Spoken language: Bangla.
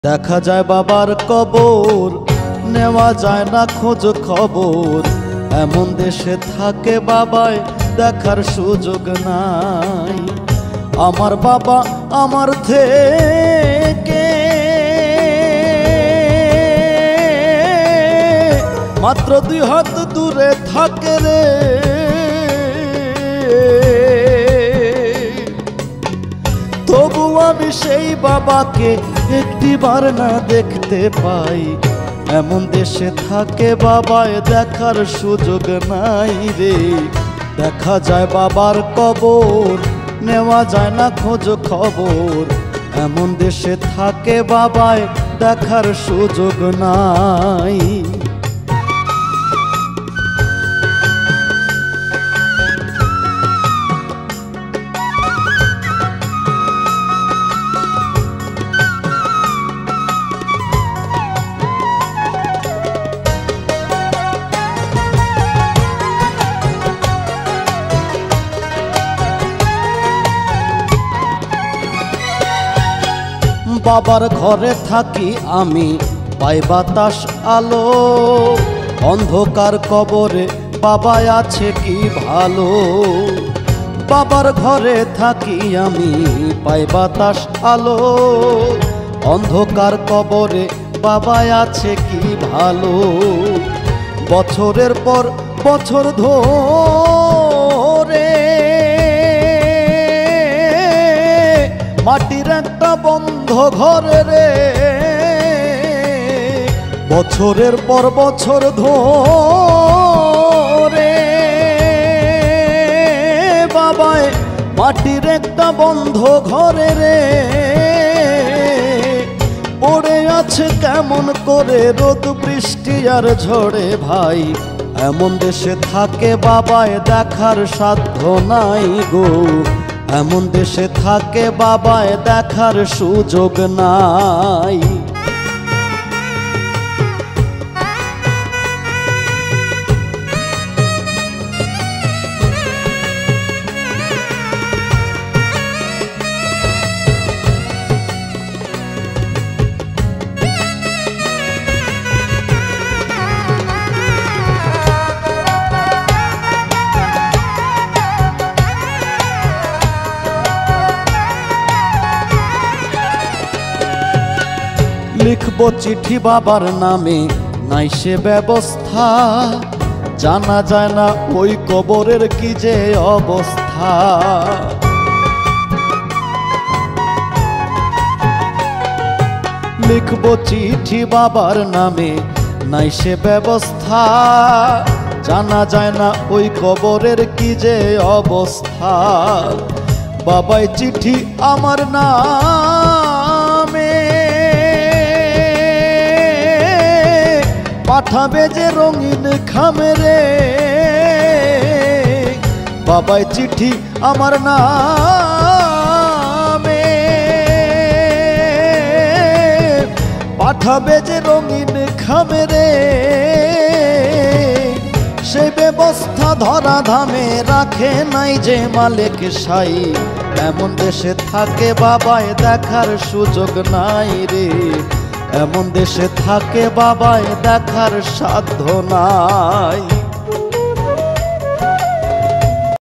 দেখা যায় বাবার কবর, নেওয়া যায় না খোঁজ খবর। এমন দেশে থাকে বাবায় দেখার সুযোগ নাই। আমার বাবা আমার থেকে মাত্র 2 হাত দূরে থাকে রে। তবু আমি সেই বাবাকে একটিবার না দেখতে পাই। এমন দেশে থাকে বাবায় দেখার সুযোগ নাই রে। দেখা যায় বাবার কবর, নেওয়া যায় না খোঁজ খবর। এমন দেশে থাকে বাবায় দেখার সুযোগ নাই। বাবার ঘরে থাকি আমি, পাই বাতাস আলো। অন্ধকার কবরে বাবা আছে কি ভালো। বাবার ঘরে থাকি আমি, পাই বাতাস আলো। অন্ধকার কবরে বাবা আছে কি ভালো। বছরের পর বছর ধরে মাটির একটা বন্ধ ঘরে রে। বছরের পর বছর ধরে বাবায় মাটির একটা বন্ধ ঘরে রে পড়ে আছে কেমন করে রোদ বৃষ্টি আর ঝড়ে ভাই। এমন দেশে থাকে বাবায় দেখার সাধ্য নাই গো। এমন দেশে থাকে বাবায় দেখার সুযোগ নাই। লিখবো চিঠি বাবার নামে, নাই সে ব্যবস্থা। জানা যায় না ওই কবরের কি যে অবস্থা। লিখবো চিঠি বাবার নামে, নাই সে ব্যবস্থা। জানা যায় না ওই কবরের কি যে অবস্থা। বাবাই চিঠি আমার নামে পাঠাবে যে রঙিন খামে রে। বাবাই চিঠি আমার নামে পাঠাবে যে রঙিন খামে রে। সেই ব্যবস্থা ধরা ধামে রাখে নাই যে মালিক সাই। এমন দেশে থাকে বাবায় দেখার সুযোগ নাই রে। এমন দেশে থাকে বাবায় দেখার সাধ্য নাই।